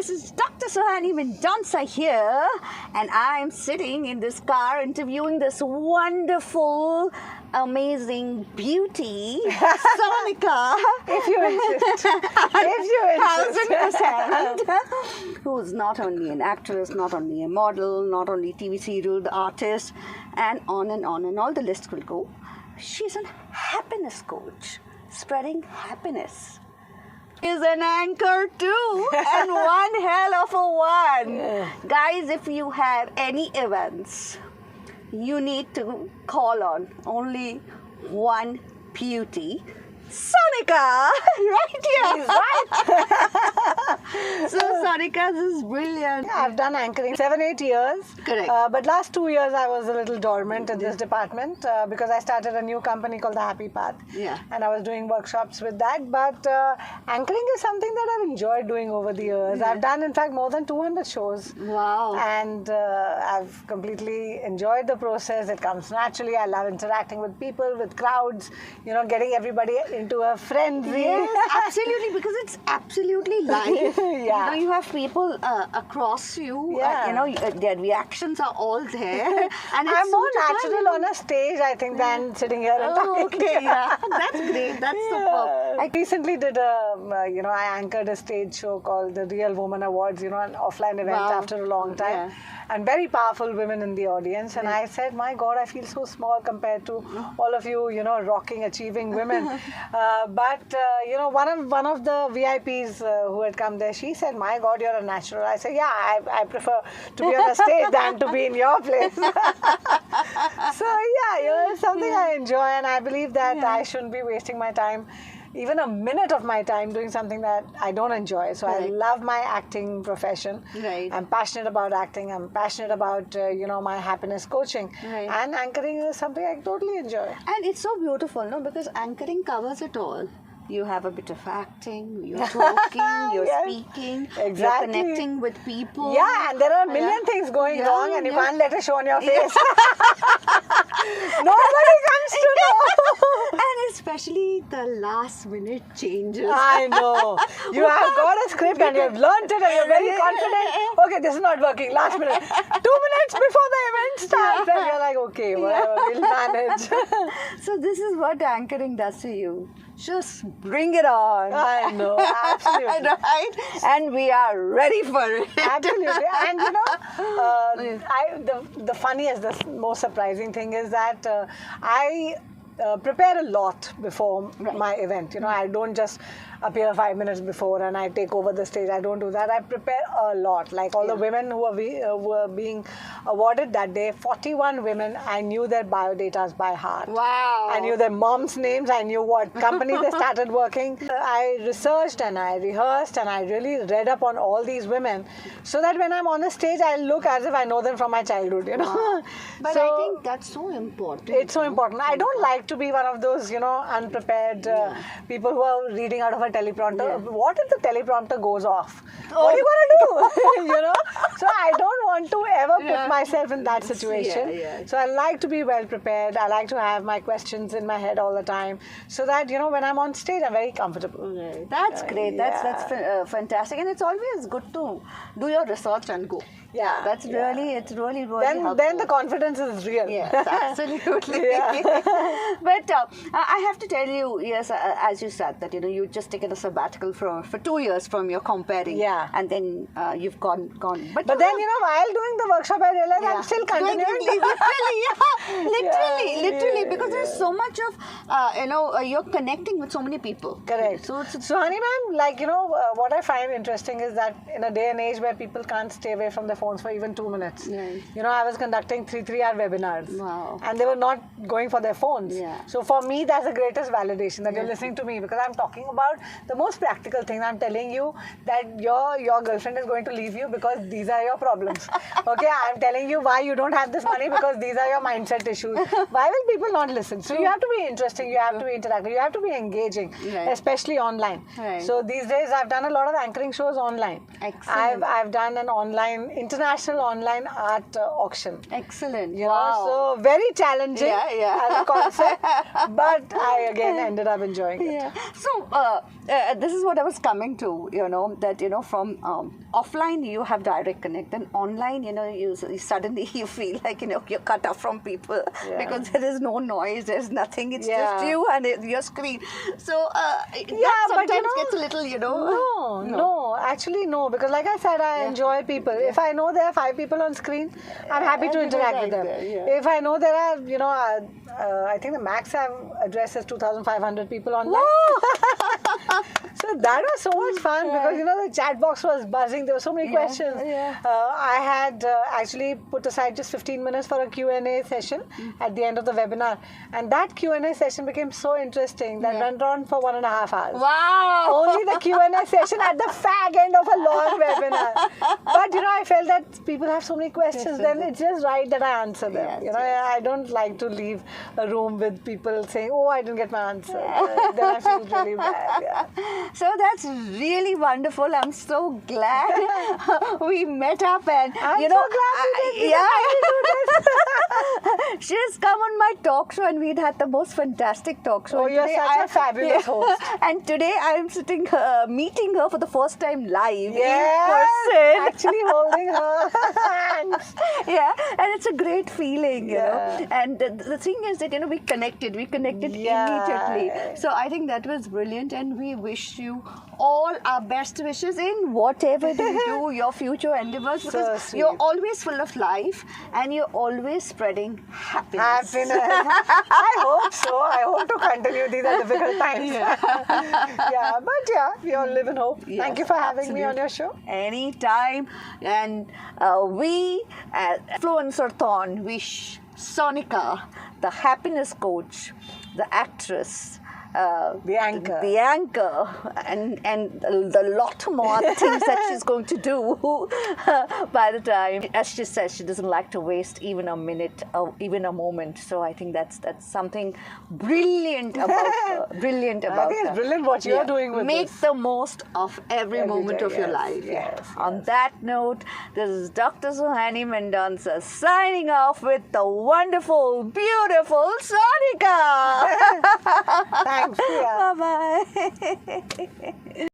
This is Dr. Suhani Mendonca here, and I'm sitting in this car interviewing this wonderful, amazing beauty, Sonika. If you insist. If you insist. 1000%. Who's not only an actress, not only a model, not only TV serial, the artist, and on and on, and all the list will go. She's a happiness coach, spreading happiness. Is an anchor too, and one hell of a one. Guys, if you have any events, you need to call on only one beauty, Sonika, right here. He's right. So Sonika, this is brilliant. Yeah, I've done anchoring 7-8 years. Correct. But last 2 years I was a little dormant in this department because I started a new company called The Happy Path. Yeah. And I was doing workshops with that. But anchoring is something that I've enjoyed doing over the years. Yeah. I've done, in fact, more than 200 shows. Wow. And I've completely enjoyed the process. It comes naturally. I love interacting with people, with crowds, getting everybody into a frenzy. Yes, absolutely, because it's absolutely live. Yeah. You have people across you. Yeah. Their reactions are all there. And it's I'm more so natural on a stage, I think, than sitting here and talking. Okay, yeah. That's great. That's superb. I recently did I anchored a stage show called the Real Woman Awards, an offline event after a long time. Yeah. And very powerful women in the audience. And I said, my God, I feel so small compared to all of you, rocking, achieving women. But one of the VIPs who had come there, she said, my God, you're a natural. I said, yeah, I prefer to be on a stage than to be in your place. So, yeah, it's something I enjoy. And I believe that I shouldn't be wasting my time, even a minute of my time, doing something that I don't enjoy. So I love my acting profession. Right. I'm passionate about acting. I'm passionate about, my happiness coaching. Right. And anchoring is something I totally enjoy. And it's so beautiful, no? Because anchoring covers it all. You have a bit of acting, you're talking, you're speaking, Exactly. you're connecting with people. Yeah, and there are a million things going wrong, and you can't let it show on your face. Nobody comes to know. And especially the last minute changes. I know. You have got a script and you've learnt it and you're very confident. Okay, this is not working. Last minute. 2 minutes before the event starts, and you're like, okay, whatever, we'll manage. So this is what anchoring does to you. Just bring it on. I know, absolutely. Right? And we are ready for it. Absolutely. And the funniest, the most surprising thing is that I prepare a lot before my event. I don't just appear 5 minutes before and I take over the stage. I don't do that. I prepare a lot. Like all the women who were being awarded that day, 41 women, I knew their biodatas by heart. Wow. I knew their moms' names. I knew what company they started working. I researched and I rehearsed and I really read up on all these women so that when I'm on the stage, I look as if I know them from my childhood, Wow. But So, I think that's so important. it's so important. I don't like to be one of those, unprepared people who are reading out of a teleprompter. Yeah. What if the teleprompter goes off? What are you going to do? So I don't want to ever put myself in that situation. Yeah. So I like to be well prepared. I like to have my questions in my head all the time so that, when I'm on stage, I'm very comfortable. Right. That's great. That's fantastic. And it's always good to do your research and go. Yeah. It's really helpful. Then the confidence is real. Yes, absolutely. But I have to tell you, yes, as you said, that you've just taken a sabbatical for 2 years from your comparing. Yeah. And then you've gone. But then, while doing the workshop, I realized I'm still continuing. Literally, because there's so much of, you're connecting with so many people. Correct. So Honey ma'am, what I find interesting is that in a day and age where people can't stay away from their phones for even 2 minutes. Right. I was conducting 3-hour webinars. Wow. And they were not going for their phones. Yeah. So for me, that's the greatest validation that you're listening to me because I'm talking about the most practical thing. I'm telling you that your girlfriend is going to leave you because these are your problems. Okay, I'm telling you why you don't have this money because these are your mindset issues. Why will people not listen? So you have to be interesting, you have to be interactive, you have to be engaging, especially online. Right. So these days I've done a lot of anchoring shows online. Excellent. I've done an online international online art auction. Excellent. You Wow. know, so very challenging Yeah. as a concept, but I again ended up enjoying it. Yeah. So this is what I was coming to. That from offline you have direct connect, and online you suddenly you feel like you're cut off from people because there is no noise, there's nothing. It's just you and your screen. So that but sometimes gets a little No, actually no, because like I said, I enjoy people. If I know there are 5 people on screen, I'm happy to interact with them. If I know there are, I think the max I've addressed is 2,500 people online. So that was so much fun because the chat box was buzzing. There were so many questions. I had actually put aside just 15 minutes for a Q&A session at the end of the webinar, and that Q&A session became so interesting that went on for 1.5 hours. Wow! Only the Q&A session at the fag end of a long webinar. But I felt that people have so many questions, then it's just right that I answer them. I don't like to leave a room with people saying, "Oh, I didn't get my answer." Then I feel really bad. Yeah. So that's really wonderful. I'm so glad we met up, and I'm so glad we did. She's come on my talk show, and we'd had the most fantastic talk show. Oh, And you're today such a fabulous host. And today I'm sitting meeting her for the first time live Yes, in person. actually holding her hands. Yeah, and it's a great feeling, And the thing is that we connected immediately. So I think that was brilliant, and we wish you all our best wishes in whatever you do, your future endeavors, because sweet. you're always full of life and you're always spreading happiness. I hope so. I hope to continue. These are difficult times. But we all live in hope. Yes, Thank you for having me on absolutely. your show. Anytime. And we at Influencer-thon wish Sonika, the happiness coach, the actress, The anchor, and the lot more other things that she's going to do by the time. As she says, she doesn't like to waste even a minute or even a moment. So I think that's something brilliant about her. Brilliant about I think it's her. brilliant what you're doing with Make this. the most of every moment day, of your yes, life. yes, On that note, this is Dr. Suhani Mendonca signing off with the wonderful, beautiful Sonika. Thanks. Yeah. Bye-bye.